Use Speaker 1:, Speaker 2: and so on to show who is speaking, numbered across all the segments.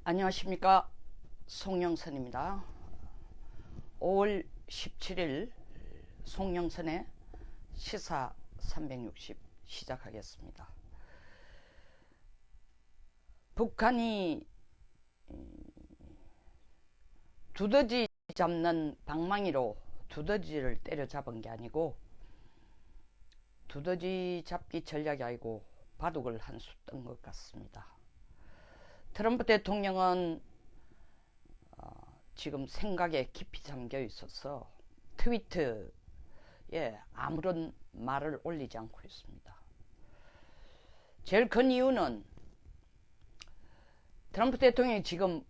Speaker 1: 안녕하십니까, 송영선입니다. 5월 17일 송영선의 시사 360 시작하겠습니다. 북한이 두더지 잡는 방망이로 두더지를 때려잡은 게 아니고 두더지 잡기 전략이 아니고 바둑을 한 수 뜬 것 같습니다. 트럼프 대통령은 지금 생각에 깊이 잠겨 있어서 트위터에 아무런 말을 올리지 않고 있습니다. 제일 큰 이유는 트럼프 대통령이 지금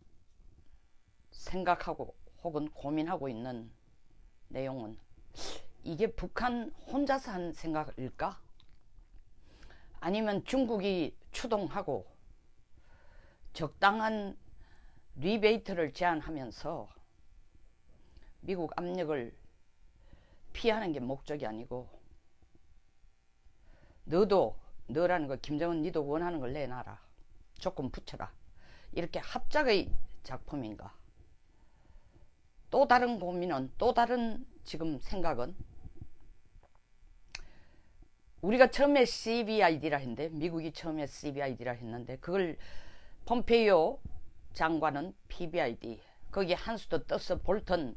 Speaker 1: 생각하고 혹은 고민하고 있는 내용은 이게 북한 혼자서 한 생각일까? 아니면 중국이 추동하고 적당한 리베이트를 제한하면서 미국 압력을 피하는 게 목적이 아니고 너라는 거 김정은 니도 원하는 걸 내놔라, 조금 붙여라, 이렇게 합작의 작품인가? 또 다른 고민은, 또 다른 지금 생각은, 우리가 처음에 CBID라 했는데, 미국이 처음에 CBID라 했는데 그걸 폼페이오 장관은 PBID, 거기 한수도 떠서 볼턴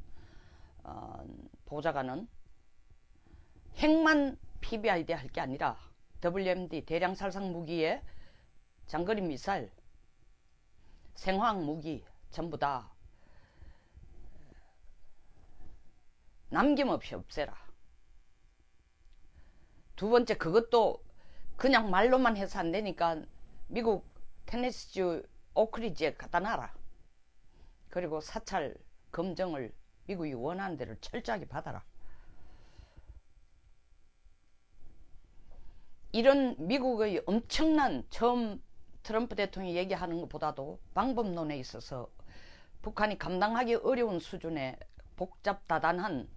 Speaker 1: 보좌관은 핵만 PBID 할 게 아니라 WMD 대량 살상 무기에 장거리 미사일, 생화학 무기 전부 다 남김없이 없애라. 두 번째, 그것도 그냥 말로만 해서 안 되니까 미국 테네시주 오크리지에 갖다 놔라. 그리고 사찰 검증을 미국이 원하는 대로 철저하게 받아라. 이런 미국의 엄청난, 처음 트럼프 대통령이 얘기하는 것보다도 방법론에 있어서 북한이 감당하기 어려운 수준의 복잡다단한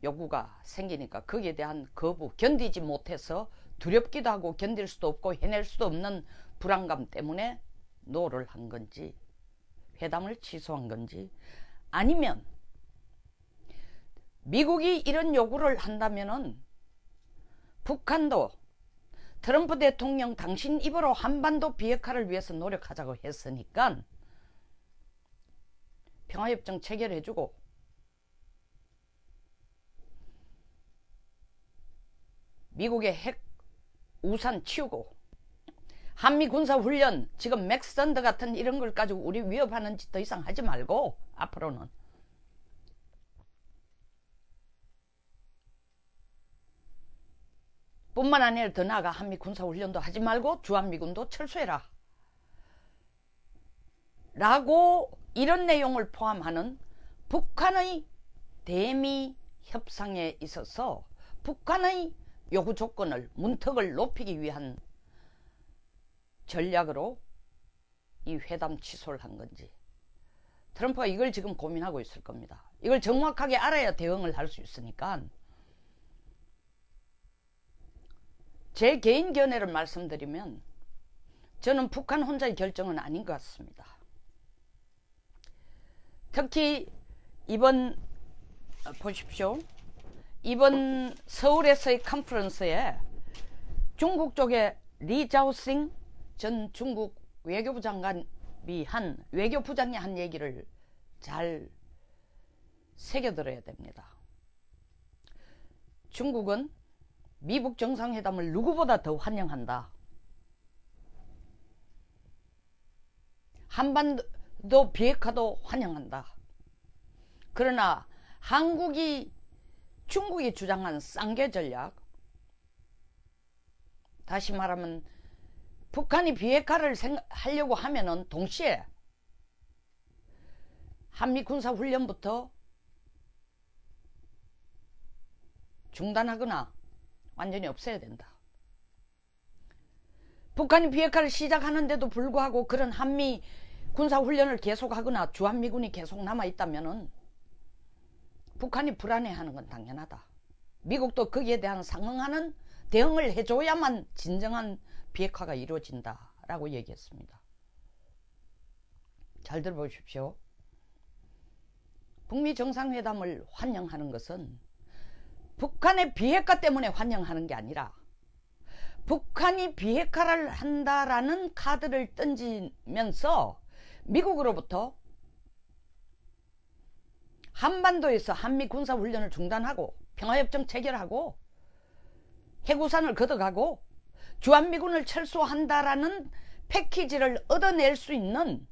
Speaker 1: 요구가 생기니까 거기에 대한 거부, 견디지 못해서 두렵기도 하고 견딜 수도 없고 해낼 수도 없는 불안감 때문에 노를 한 건지, 회담을 취소한 건지, 아니면 미국이 이런 요구를 한다면은 북한도 트럼프 대통령 당신 입으로 한반도 비핵화를 위해서 노력하자고 했으니까 평화협정 체결해주고 미국의 핵 우산 치우고 한미 군사훈련, 지금 맥선더 같은 이런 걸 가지고 우리 위협하는 짓 더 이상 하지 말고 앞으로는 뿐만 아니라 더 나아가 한미 군사훈련도 하지 말고 주한미군도 철수해라 라고, 이런 내용을 포함하는 북한의 대미 협상에 있어서 북한의 요구 조건을, 문턱을 높이기 위한 전략으로 이 회담 취소를 한 건지, 트럼프가 이걸 지금 고민하고 있을 겁니다. 이걸 정확하게 알아야 대응을 할 수 있으니까. 제 개인 견해를 말씀드리면 저는 북한 혼자의 결정은 아닌 것 같습니다. 특히 이번 보십시오, 이번 서울에서의 컨퍼런스에 중국 쪽에 리자오싱 전 중국 외교부 장관이 외교부장이 한 얘기를 잘 새겨들어야 됩니다. 중국은 미북 정상회담을 누구보다 더 환영한다. 한반도 비핵화도 환영한다. 그러나 중국이 주장한 쌍계 전략, 다시 말하면 북한이 비핵화를 하려고 하면은 동시에 한미 군사 훈련부터 중단하거나 완전히 없애야 된다. 북한이 비핵화를 시작하는데도 불구하고 그런 한미 군사 훈련을 계속하거나 주한미군이 계속 남아있다면은 북한이 불안해하는 건 당연하다. 미국도 거기에 대한 상응하는 대응을 해줘야만 진정한 비핵화가 이루어진다라고 얘기했습니다. 잘 들어보십시오. 북미 정상회담을 환영하는 것은 북한의 비핵화 때문에 환영하는 게 아니라 북한이 비핵화를 한다라는 카드를 던지면서 미국으로부터 한반도에서 한미 군사훈련을 중단하고 평화협정 체결하고 해구산을 걷어가고 주한미군을 철수한다라는 패키지를 얻어낼 수 있는,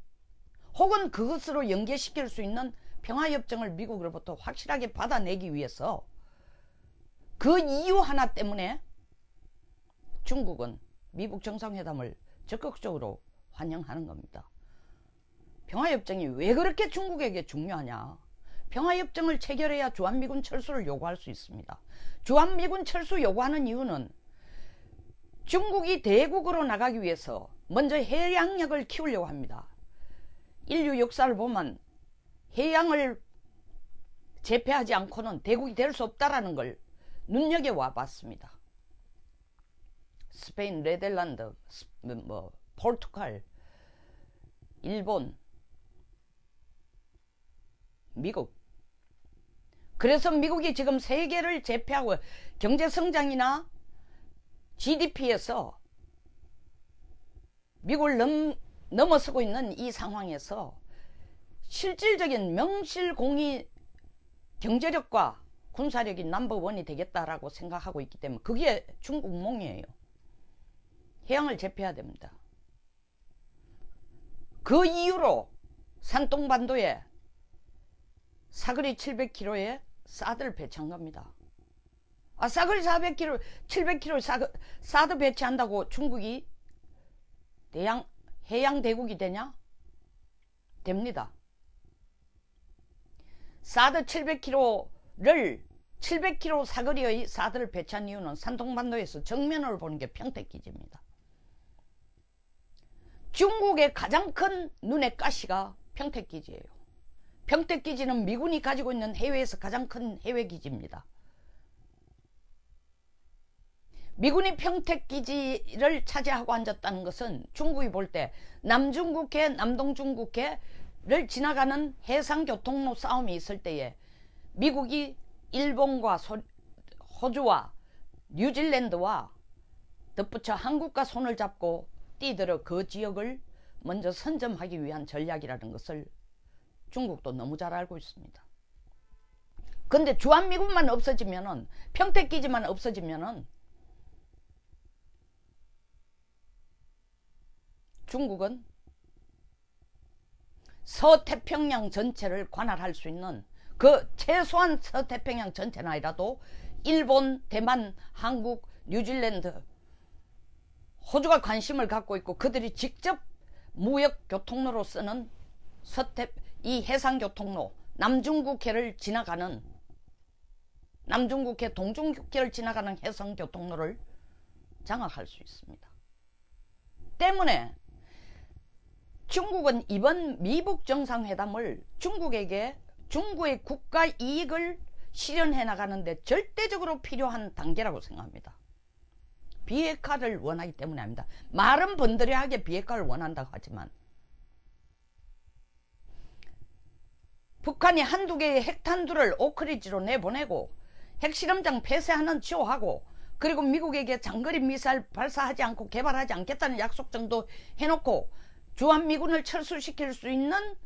Speaker 1: 혹은 그것으로 연계시킬 수 있는 평화협정을 미국으로부터 확실하게 받아내기 위해서 그 이유 하나 때문에 중국은 미국 정상회담을 적극적으로 환영하는 겁니다. 평화협정이 왜 그렇게 중국에게 중요하냐? 평화협정을 체결해야 주한미군 철수를 요구할 수 있습니다. 주한미군 철수 요구하는 이유는 중국이 대국으로 나가기 위해서 먼저 해양력을 키우려고 합니다. 인류 역사를 보면 해양을 제패하지 않고는 대국이 될 수 없다라는 걸 눈여겨와 봤습니다. 스페인, 네덜란드, 포르투갈, 일본, 미국. 그래서 미국이 지금 세계를 제패하고 경제성장이나 GDP에서 미국을 넘어서고 있는 이 상황에서 실질적인 명실공히 경제력과 군사력이 넘버원이 되겠다라고 생각하고 있기 때문에 그게 중국 몽이에요. 해양을 제패해야 됩니다. 그 이유로 산동반도에 사거리 700km의 사드를 배치한 겁니다. 사거리 400km, 700km 사드 배치한다고 중국이 해양 대국이 되냐? 됩니다. 사드 700km를 700km 사거리의 사드를 배치한 이유는 산동반도에서 정면으로 보는 게 평택기지입니다. 중국의 가장 큰 눈의 가시가 평택기지예요. 평택기지는 미군이 가지고 있는 해외에서 가장 큰 해외기지입니다. 미군이 평택기지를 차지하고 앉았다는 것은 중국이 볼 때 남중국해, 남동중국해를 지나가는 해상교통로 싸움이 있을 때에 미국이 일본과 호주와 뉴질랜드와 덧붙여 한국과 손을 잡고 뛰들어 그 지역을 먼저 선점하기 위한 전략이라는 것을 중국도 너무 잘 알고 있습니다. 근데 주한미군만 없어지면은, 평택기지만 없어지면은 중국은 서태평양 전체를 관할할 수 있는, 그 최소한 서태평양 전체는 아니라도 일본, 대만, 한국, 뉴질랜드, 호주가 관심을 갖고 있고 그들이 직접 무역 교통로로 쓰는 이 해상교통로, 남중국해를 지나가는, 남중국해, 동중국해를 지나가는 해상교통로를 장악할 수 있습니다. 때문에 중국은 이번 미북 정상회담을 중국의 국가 이익을 실현해 나가는데 절대적으로 필요한 단계라고 생각합니다. 비핵화를 원하기 때문에 아닙니다. 말은 번드레하게 비핵화를 원한다고 하지만 북한이 한두 개의 핵탄두를 오크리지로 내보내고 핵실험장 폐쇄하는 지호하고, 그리고 미국에게 장거리 미사일 발사하지 않고 개발하지 않겠다는 약속 정도 해놓고 주한미군을 철수시킬 수 있는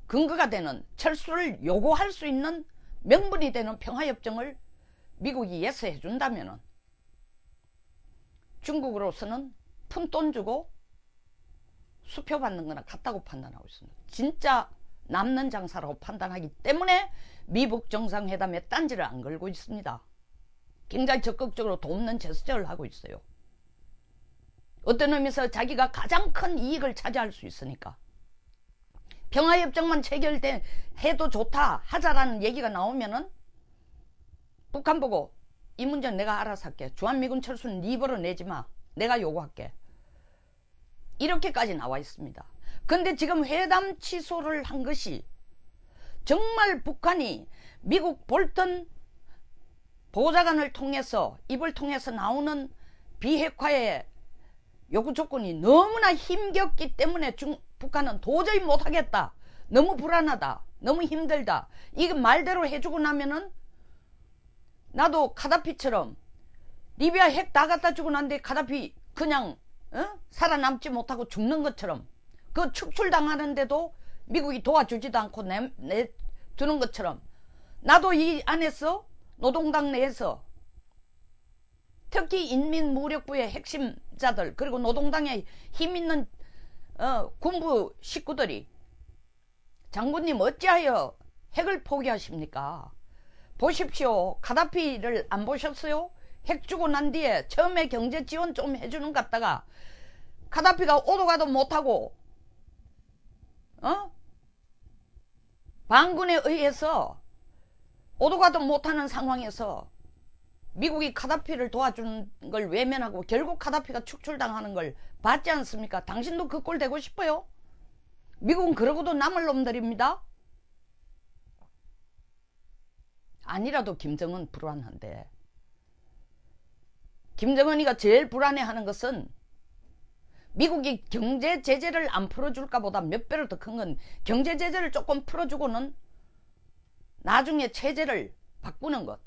Speaker 1: 근거가 되는, 철수를 요구할 수 있는 명분이 되는 평화협정을 미국이 예스해 준다면 중국으로서는 푼돈 주고 수표 받는 거나 같다고 판단하고 있습니다. 진짜 남는 장사라고 판단하기 때문에 미북 정상회담에 딴지를 안 걸고 있습니다. 굉장히 적극적으로 돕는 제스처를 하고 있어요. 어떤 의미에서 자기가 가장 큰 이익을 차지할 수 있으니까. 평화협정만 체결돼 해도 좋다 하자라는 얘기가 나오면은 북한 보고 이 문제는 내가 알아서 할게. 주한미군 철수는 네 벌어 내지 마. 내가 요구할게. 이렇게까지 나와 있습니다. 근데 지금 회담 취소를 한 것이 정말 북한이 미국 볼턴 보좌관을 통해서, 입을 통해서 나오는 비핵화의 요구 조건이 너무나 힘겹기 때문에 북한은 도저히 못하겠다. 너무 불안하다. 너무 힘들다. 이게 말대로 해주고 나면은 나도 카다피처럼 리비아 핵 다 갖다 주고 난데 카다피 그냥 살아남지 못하고 죽는 것처럼 그 축출당하는데도 미국이 도와주지도 않고 내두는 것처럼 나도 이 안에서 노동당 내에서 특히 인민무력부의 핵심자들 그리고 노동당에 힘있는 군부 식구들이 장군님 어찌하여 핵을 포기하십니까? 보십시오. 카다피를 안 보셨어요? 핵 주고 난 뒤에 처음에 경제 지원 좀 해주는 것 같다가 카다피가 오도 가도 못하고 반군에 의해서 오도 가도 못하는 상황에서 미국이 카다피를 도와준 걸 외면하고 결국 카다피가 축출당하는 걸 봤지 않습니까? 당신도 그 꼴 되고 싶어요? 미국은 그러고도 남을 놈들입니다. 아니라도 김정은 불안한데 김정은이가 제일 불안해하는 것은 미국이 경제 제재를 안 풀어줄까 보다 몇 배로 더 큰 건 경제 제재를 조금 풀어주고는 나중에 체제를 바꾸는 것.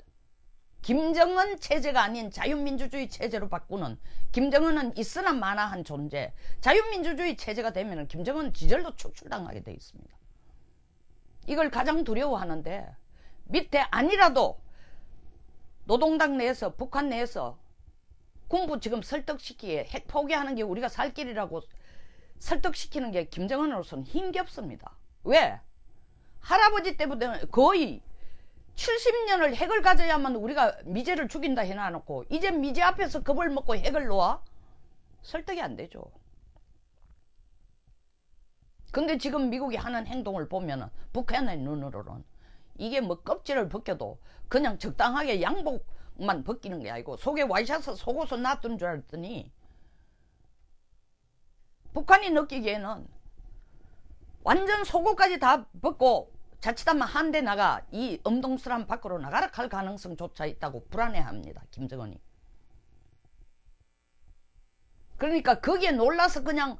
Speaker 1: 김정은 체제가 아닌 자유민주주의 체제로 바꾸는 김정은은 있으나 마나한 존재. 자유민주주의 체제가 되면 김정은 지절로 축출당하게 돼 있습니다. 이걸 가장 두려워하는데 밑에 아니라도 노동당 내에서 북한 내에서 군부 지금 설득시키기에 핵 포기하는 게 우리가 살 길이라고 설득시키는 게 김정은으로서는 힘겹습니다. 왜? 할아버지 때부터 거의 70년을 핵을 가져야만 우리가 미제를 죽인다 해놔놓고 이제 미제 앞에서 겁을 먹고 핵을 놓아? 설득이 안 되죠. 근데 지금 미국이 하는 행동을 보면 북한의 눈으로는 이게 뭐 껍질을 벗겨도 그냥 적당하게 양복만 벗기는 게 아니고 속에 와이셔츠 속옷을 놔두는 줄 알았더니 북한이 느끼기에는 완전 속옷까지 다 벗고 자칫하면 한 대 나가 이 엄동설한 밖으로 나가라 할 가능성조차 있다고 불안해합니다. 김정은이. 그러니까 거기에 놀라서 그냥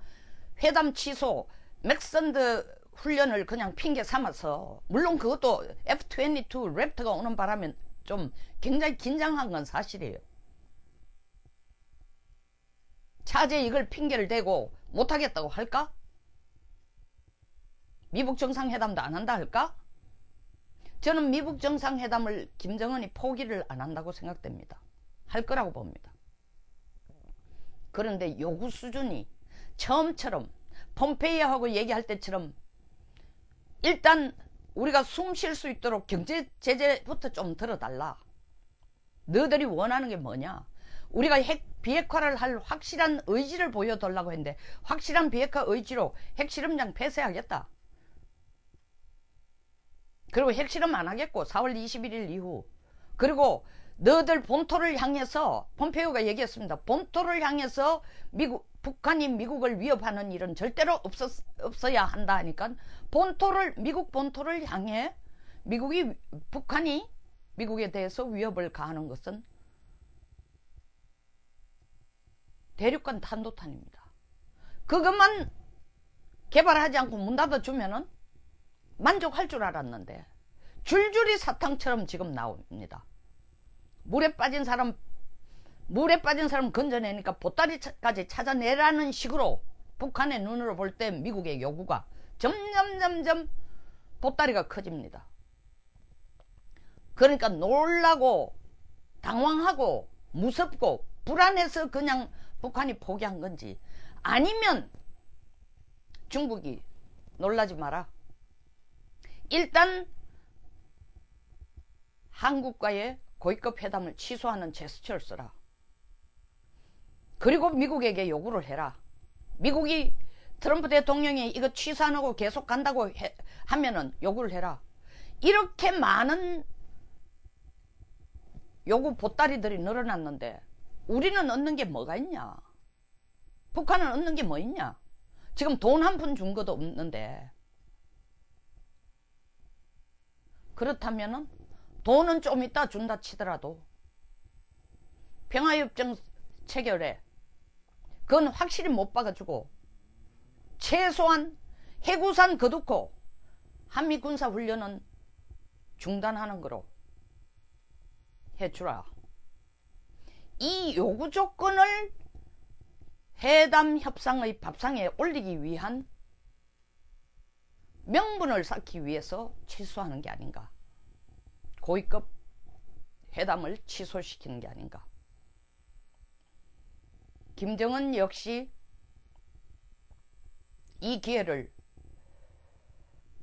Speaker 1: 회담 취소 맥선드 훈련을 그냥 핑계 삼아서 물론 그것도 F-22 랩터가 오는 바람에 좀 굉장히 긴장한 건 사실이에요. 차제 이걸 핑계를 대고 못하겠다고 할까? 미북 정상회담도 안 한다 할까? 저는 미북 정상회담을 김정은이 포기를 안 한다고 생각됩니다. 할 거라고 봅니다. 그런데 요구 수준이 처음처럼 폼페이오하고 얘기할 때처럼 일단 우리가 숨 쉴 수 있도록 경제 제재부터 좀 들어달라. 너희들이 원하는 게 뭐냐? 우리가 핵 비핵화를 할 확실한 의지를 보여달라고 했는데 확실한 비핵화 의지로 핵실험장 폐쇄하겠다. 그리고 핵실험 안 하겠고 4월 21일 이후 그리고 너희들 본토를 향해서 폼페이오가 얘기했습니다. 본토를 향해서 북한이 미국을 위협하는 일은 절대로 없어야 한다 하니까 미국 본토를 향해 북한이 미국에 대해서 위협을 가하는 것은 대륙간 탄도탄입니다. 그것만 개발하지 않고 문 닫아주면은 만족할 줄 알았는데 줄줄이 사탕처럼 지금 나옵니다. 물에 빠진 사람 건져내니까 보따리까지 찾아내라는 식으로 북한의 눈으로 볼 때 미국의 요구가 점점 보따리가 커집니다. 그러니까 놀라고 당황하고 무섭고 불안해서 그냥 북한이 포기한 건지 아니면 중국이 놀라지 마라. 일단 한국과의 고위급 회담을 취소하는 제스처를 써라. 그리고 미국에게 요구를 해라. 미국이 트럼프 대통령이 이거 취소 안 하고 계속 간다고 하면은 요구를 해라. 이렇게 많은 요구 보따리들이 늘어났는데 우리는 얻는 게 뭐가 있냐? 북한은 얻는 게 뭐 있냐? 지금 돈 한 푼 준 것도 없는데 그렇다면은 돈은 좀 이따 준다 치더라도 평화협정 체결에 그건 확실히 못 박아주고 최소한 해구산 거두고 한미 군사훈련은 중단하는 거로 해주라. 이 요구 조건을 회담 협상의 밥상에 올리기 위한 명분을 쌓기 위해서 취소하는 게 아닌가. 고위급 회담을 취소시키는 게 아닌가. 김정은 역시 이 기회를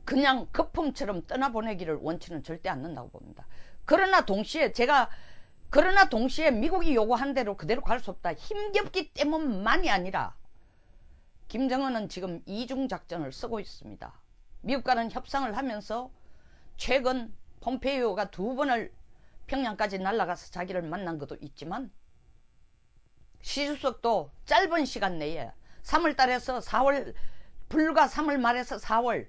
Speaker 1: 그냥 거품처럼 떠나보내기를 원치는 절대 않는다고 봅니다. 그러나 동시에 미국이 요구한 대로 그대로 갈 수 없다. 힘겹기 때문만이 아니라 김정은은 지금 이중작전을 쓰고 있습니다. 미국과는 협상을 하면서 최근 폼페이오가 2번을 평양까지 날아가서 자기를 만난 것도 있지만 시 주석도 짧은 시간 내에 3월 달에서 4월, 불과 3월 말에서 4월,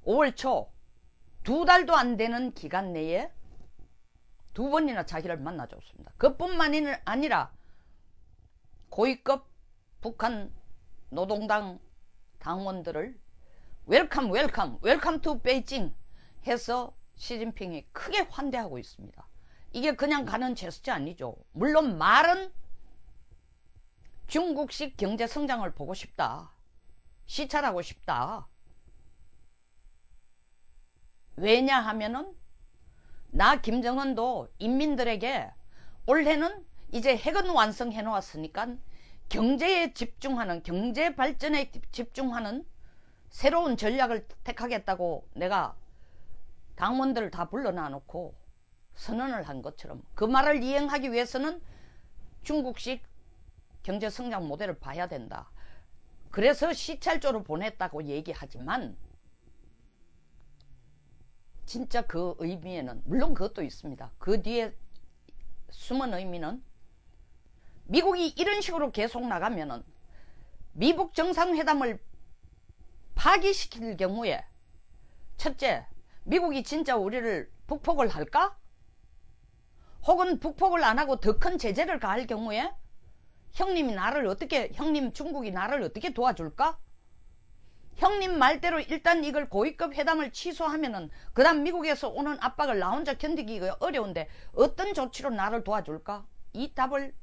Speaker 1: 5월 초 2달도 안 되는 기간 내에 2번이나 자기를 만나줬습니다. 그뿐만이 아니라 고위급 북한 노동당 당원들을 웰컴 투 베이징 해서 시진핑이 크게 환대하고 있습니다. 이게 그냥 가는 제스처 아니죠. 물론 말은 중국식 경제 성장을 보고 싶다. 시찰하고 싶다. 왜냐하면은 나 김정은도 인민들에게 올해는 이제 핵은 완성해 놓았으니까 경제에 집중하는, 경제 발전에 집중하는 새로운 전략을 택하겠다고 내가 당원들을 다 불러놔 놓고 선언을 한 것처럼 그 말을 이행하기 위해서는 중국식 경제 성장 모델을 봐야 된다. 그래서 시찰조로 보냈다고 얘기하지만 진짜 그 의미에는 물론 그것도 있습니다. 그 뒤에 숨은 의미는 미국이 이런 식으로 계속 나가면은 미북 정상회담을 파기시킬 경우에 첫째, 미국이 진짜 우리를 북폭을 할까? 혹은 북폭을 안 하고 더 큰 제재를 가할 경우에 형님 중국이 나를 어떻게 도와줄까? 형님 말대로 일단 이걸 고위급 회담을 취소하면은 그 다음 미국에서 오는 압박을 나 혼자 견디기가 어려운데 어떤 조치로 나를 도와줄까? 이 답을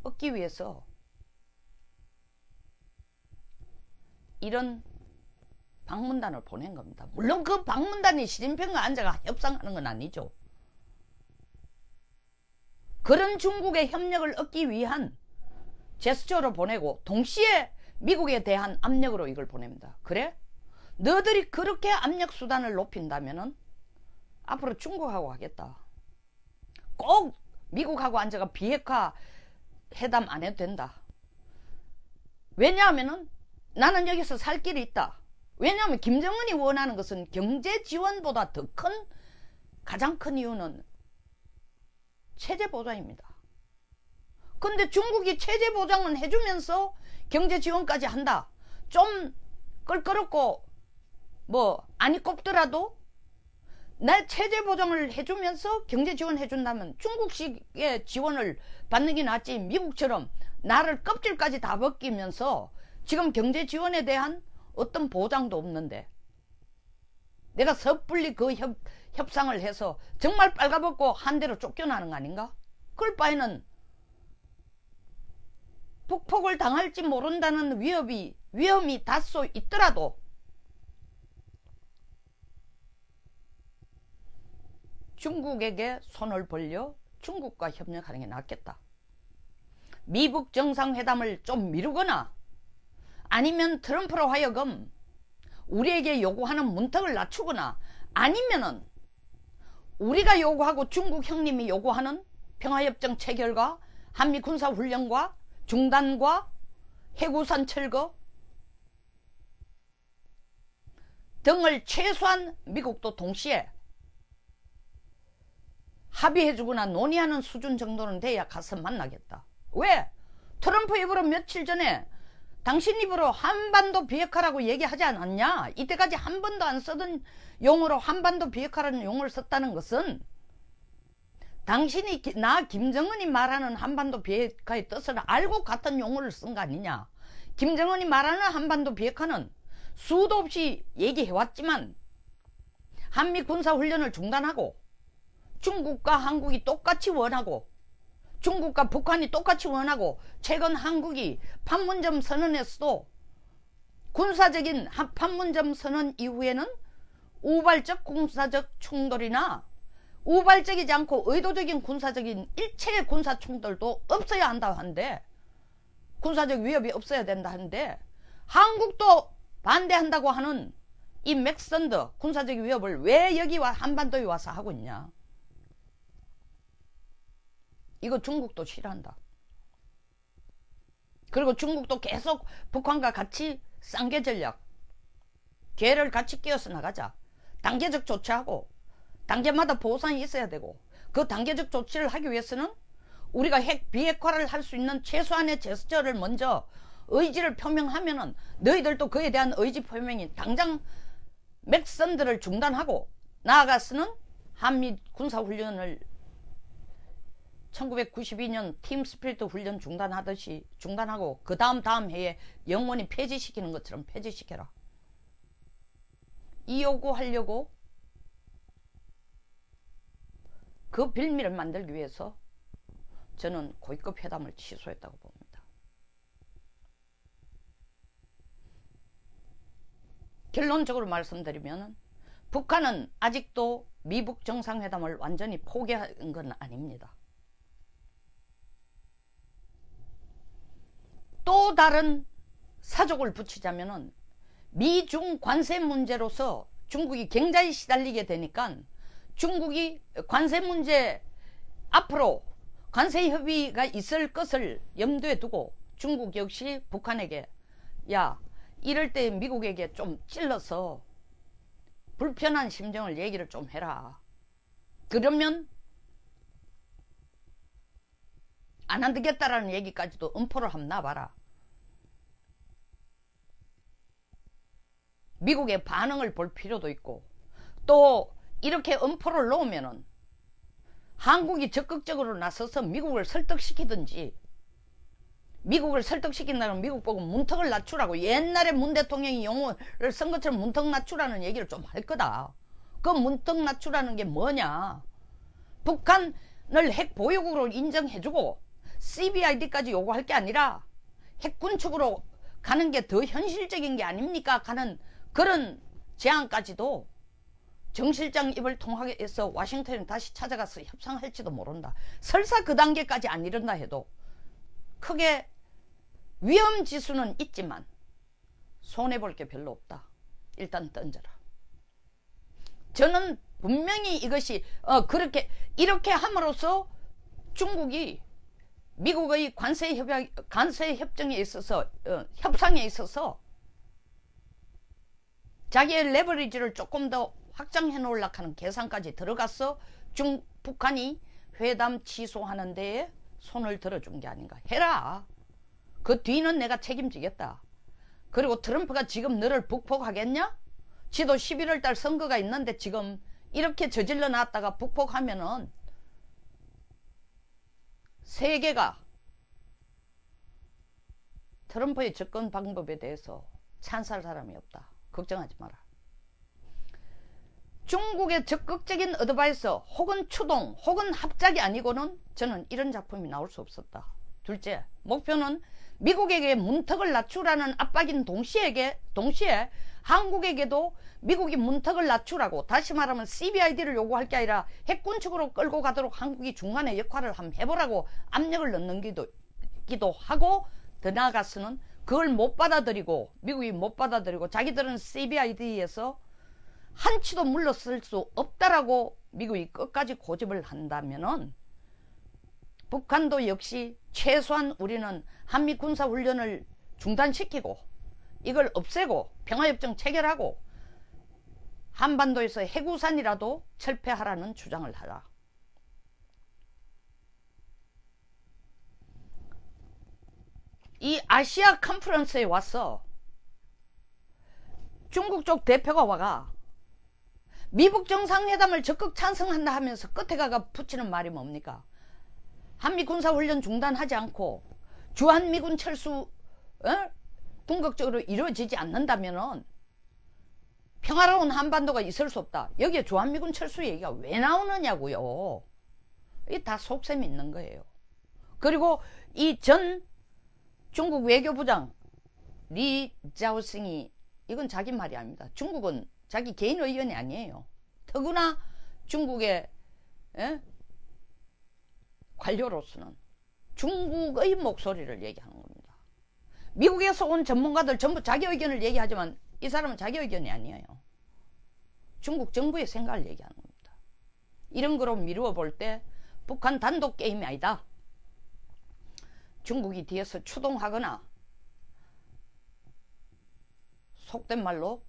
Speaker 1: 얻기 위해서 이런 방문단을 보낸 겁니다. 물론 그 방문단이 시진핑과 앉아가 협상하는 건 아니죠. 그런 중국의 협력을 얻기 위한 제스처로 보내고 동시에 미국에 대한 압력으로 이걸 보냅니다. 그래? 너들이 그렇게 압력 수단을 높인다면은 앞으로 중국하고 하겠다. 꼭 미국하고 앉아가 비핵화 회담 안 해도 된다. 왜냐하면은 나는 여기서 살 길이 있다. 왜냐하면 김정은이 원하는 것은 경제 지원보다 더 큰, 가장 큰 이유는 체제 보장입니다. 근데 중국이 체제 보장은 해주면서 경제 지원까지 한다. 좀 껄끄럽고 안이 꼽더라도 내 체제 보장을 해주면서 경제 지원 해준다면 중국식의 지원을 받는 게 낫지 미국처럼 나를 껍질까지 다 벗기면서 지금 경제 지원에 대한 어떤 보장도 없는데 내가 섣불리 그 협상을 해서 정말 빨가벗고 한 대로 쫓겨나는 거 아닌가? 그럴 바에는 북폭을 당할지 모른다는 위험이 다소 있더라도 중국에게 손을 벌려 중국과 협력하는 게 낫겠다. 미북 정상회담을 좀 미루거나 아니면 트럼프로 하여금 우리에게 요구하는 문턱을 낮추거나 아니면은 우리가 요구하고 중국 형님이 요구하는 평화협정 체결과 한미 군사훈련과 중단과 해구산 철거 등을 최소한 미국도 동시에 합의해주거나 논의하는 수준 정도는 돼야 가서 만나겠다. 왜? 트럼프 입으로 며칠 전에 당신 입으로 한반도 비핵화라고 얘기하지 않았냐? 이때까지 한 번도 안 쓰던 용어로 한반도 비핵화라는 용어를 썼다는 것은 당신이 김정은이 말하는 한반도 비핵화의 뜻을 알고 같은 용어를 쓴 거 아니냐? 김정은이 말하는 한반도 비핵화는 수도 없이 얘기해왔지만 한미 군사훈련을 중단하고 중국과 한국이 똑같이 원하고 중국과 북한이 똑같이 원하고 최근 한국이 판문점 선언에서도 군사적인 판문점 선언 이후에는 우발적 군사적 충돌이나 우발적이지 않고 의도적인 군사적인 일체의 군사 충돌도 없어야 한다 하는데 군사적 위협이 없어야 된다 하는데 한국도 반대한다고 하는 이 맥선더 군사적 위협을 왜 여기와 한반도에 와서 하고 있냐. 이거 중국도 싫어한다. 그리고 중국도 계속 북한과 같이 쌍계 전략 개를 같이 끼워서 나가자. 단계적 조치하고 단계마다 보상이 있어야 되고 그 단계적 조치를 하기 위해서는 우리가 핵 비핵화를 할 수 있는 최소한의 제스처를 먼저 의지를 표명하면은 너희들도 그에 대한 의지 표명이 당장 맥선들을 중단하고 나아가서는 한미 군사훈련을 1992년 팀 스피릿 훈련 중단하듯이 중단하고 그 다음 해에 영원히 폐지시키는 것처럼 폐지시켜라. 이 요구하려고 그 빌미를 만들기 위해서 저는 고위급 회담을 취소했다고 봅니다. 결론적으로 말씀드리면 북한은 아직도 미북 정상회담을 완전히 포기한 건 아닙니다. 또 다른 사족을 붙이자면은 미중 관세 문제로서 중국이 굉장히 시달리게 되니까 중국이 관세 문제 앞으로 관세 협의가 있을 것을 염두에 두고 중국 역시 북한에게 야 이럴 때 미국에게 좀 찔러서 불편한 심정을 얘기를 좀 해라. 그러면 안 되겠다라는 얘기까지도 음포를 한번 놔봐라. 미국의 반응을 볼 필요도 있고 또 이렇게 음포를 놓으면은 한국이 적극적으로 나서서 미국을 설득시키든지 미국을 설득시킨다면 미국 보고 문턱을 낮추라고 옛날에 문 대통령이 용어를 쓴 것처럼 문턱 낮추라는 얘기를 좀 할 거다. 그 문턱 낮추라는 게 뭐냐. 북한을 핵 보유국으로 인정해주고 CBID까지 요구할 게 아니라 핵 군축으로 가는 게 더 현실적인 게 아닙니까? 가는 그런 제안까지도 정 실장 입을 통해서 와싱턴에 다시 찾아가서 협상할지도 모른다. 설사 그 단계까지 안 이른다 해도 크게 위험 지수는 있지만 손해볼 게 별로 없다. 일단 던져라. 저는 분명히 이것이 그렇게 이렇게 함으로써 중국이 미국의 관세 협정에 있어서 협상에 있어서 자기의 레버리지를 조금 더 확장해 놓으려고 하는 계산까지 들어가서 북한이 회담 취소하는 데에 손을 들어준 게 아닌가. 해라. 그 뒤는 내가 책임지겠다. 그리고 트럼프가 지금 너를 북폭하겠냐? 지도 11월 달 선거가 있는데 지금 이렇게 저질러 놨다가 북폭하면은 세계가 트럼프의 접근 방법에 대해서 찬사할 사람이 없다. 걱정하지 마라. 중국의 적극적인 어드바이서 혹은 추동 혹은 합작이 아니고는 저는 이런 작품이 나올 수 없었다. 둘째, 목표는 미국에게 문턱을 낮추라는 압박인 동시에 한국에게도 미국이 문턱을 낮추라고, 다시 말하면 CBID를 요구할 게 아니라 핵군축으로 끌고 가도록 한국이 중간에 역할을 한번 해보라고 압력을 넣는 기도 하고, 더 나아가서는 그걸 못 받아들이고 미국이 못 받아들이고 자기들은 CBID에서 한치도 물러설 수 없다라고 미국이 끝까지 고집을 한다면은 북한도 역시 최소한 우리는 한미 군사훈련을 중단시키고 이걸 없애고 평화협정 체결하고 한반도에서 해구산이라도 철폐하라는 주장을 하라. 이 아시아 컨퍼런스에 와서 중국 쪽 대표가 와가 미북 정상회담을 적극 찬성한다 하면서 끝에 가가 붙이는 말이 뭡니까? 한미 군사훈련 중단하지 않고 주한미군 철수 궁극적으로 이루어지지 않는다면은 평화로운 한반도가 있을 수 없다. 여기에 주한미군 철수 얘기가 왜 나오느냐고요. 이게 다 속셈이 있는 거예요. 그리고 이 전 중국 외교부장 리자오싱이 이건 자기 말이 아닙니다. 중국은 자기 개인 의견이 아니에요. 더구나 중국의 관료로서는 중국의 목소리를 얘기하는 겁니다. 미국에서 온 전문가들 전부 자기 의견을 얘기하지만 이 사람은 자기 의견이 아니에요. 중국 정부의 생각을 얘기하는 겁니다. 이런 거로 미루어 볼 때 북한 단독 게임이 아니다. 중국이 뒤에서 추동하거나 속된 말로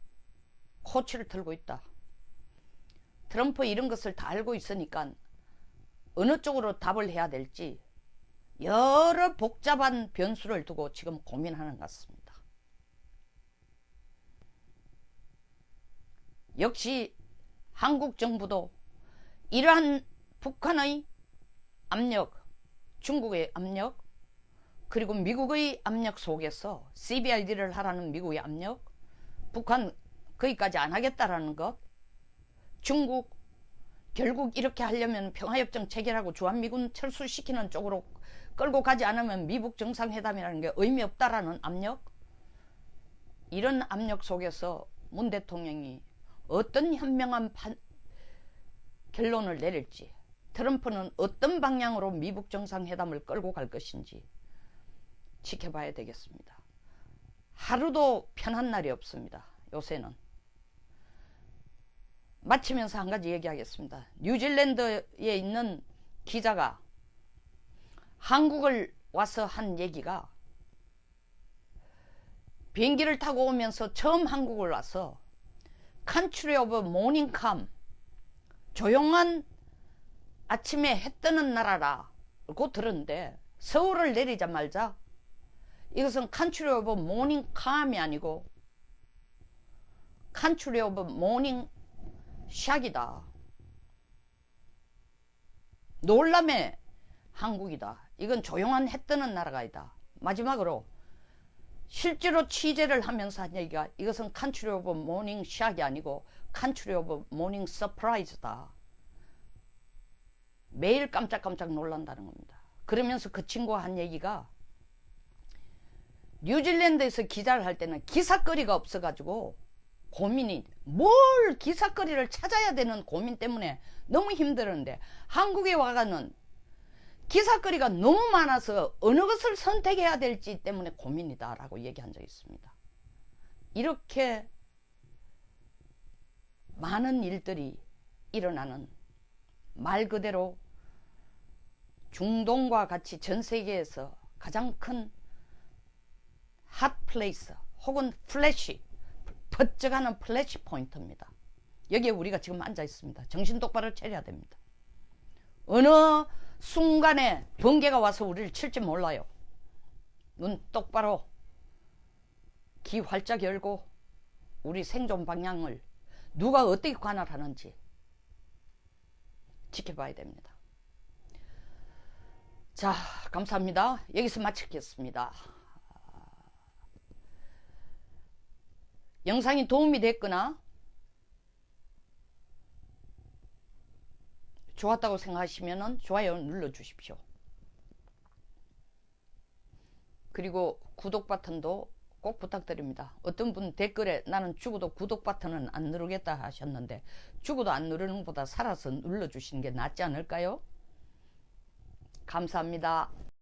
Speaker 1: 코치를 들고 있다. 트럼프 이런 것을 다 알고 있으니까 어느 쪽으로 답을 해야 될지 여러 복잡한 변수를 두고 지금 고민하는 것 같습니다. 역시 한국 정부도 이러한 북한의 압력, 중국의 압력, 그리고 미국의 압력 속에서 CBRD를 하라는 미국의 압력, 북한 거기까지 안 하겠다라는 것, 중국 결국 이렇게 하려면 평화협정 체결하고 주한미군 철수시키는 쪽으로 끌고 가지 않으면 미북 정상회담이라는 게 의미 없다라는 압력, 이런 압력 속에서 문 대통령이 어떤 현명한 결론을 내릴지, 트럼프는 어떤 방향으로 미북 정상회담을 끌고 갈 것인지 지켜봐야 되겠습니다. 하루도 편한 날이 없습니다. 요새는. 마치면서 한 가지 얘기하겠습니다. 뉴질랜드에 있는 기자가 한국을 와서 한 얘기가, 비행기를 타고 오면서 처음 한국을 와서 Country of Morning Calm, 조용한 아침에 해 뜨는 나라라고 들었는데, 서울을 내리자마자 이것은 Country of Morning Calm이 아니고 Country of Morning Shock이다. 놀람의 한국이다. 이건 조용한 해 뜨는 나라가 아니다. 마지막으로 실제로 취재를 하면서 한 얘기가, 이것은 Country of Morning Shock이 아니고 Country of Morning Surprise다. 매일 깜짝깜짝 놀란다는 겁니다. 그러면서 그 친구가 한 얘기가, 뉴질랜드에서 기자를 할 때는 기사거리가 없어가지고 고민이, 뭘 기사거리를 찾아야 되는 고민 때문에 너무 힘들었는데, 한국에 와가는 기사거리가 너무 많아서 어느 것을 선택해야 될지 때문에 고민이다 라고 얘기한 적이 있습니다. 이렇게 많은 일들이 일어나는, 말 그대로 중동과 같이 전 세계에서 가장 큰 핫플레이스 혹은 플래시, 번쩍하는 플래시 포인트입니다. 여기에 우리가 지금 앉아 있습니다. 정신 똑바로 차려야 됩니다. 어느 순간에 번개가 와서 우리를 칠지 몰라요. 눈 똑바로, 귀 활짝 열고 우리 생존 방향을 누가 어떻게 관할하는지 지켜봐야 됩니다. 자, 감사합니다. 여기서 마치겠습니다. 영상이 도움이 됐거나 좋았다고 생각하시면 좋아요 눌러주십시오. 그리고 구독 버튼도 꼭 부탁드립니다. 어떤 분 댓글에 나는 죽어도 구독 버튼은 안 누르겠다 하셨는데, 죽어도 안 누르는 것보다 살아서 눌러주시는 게 낫지 않을까요? 감사합니다.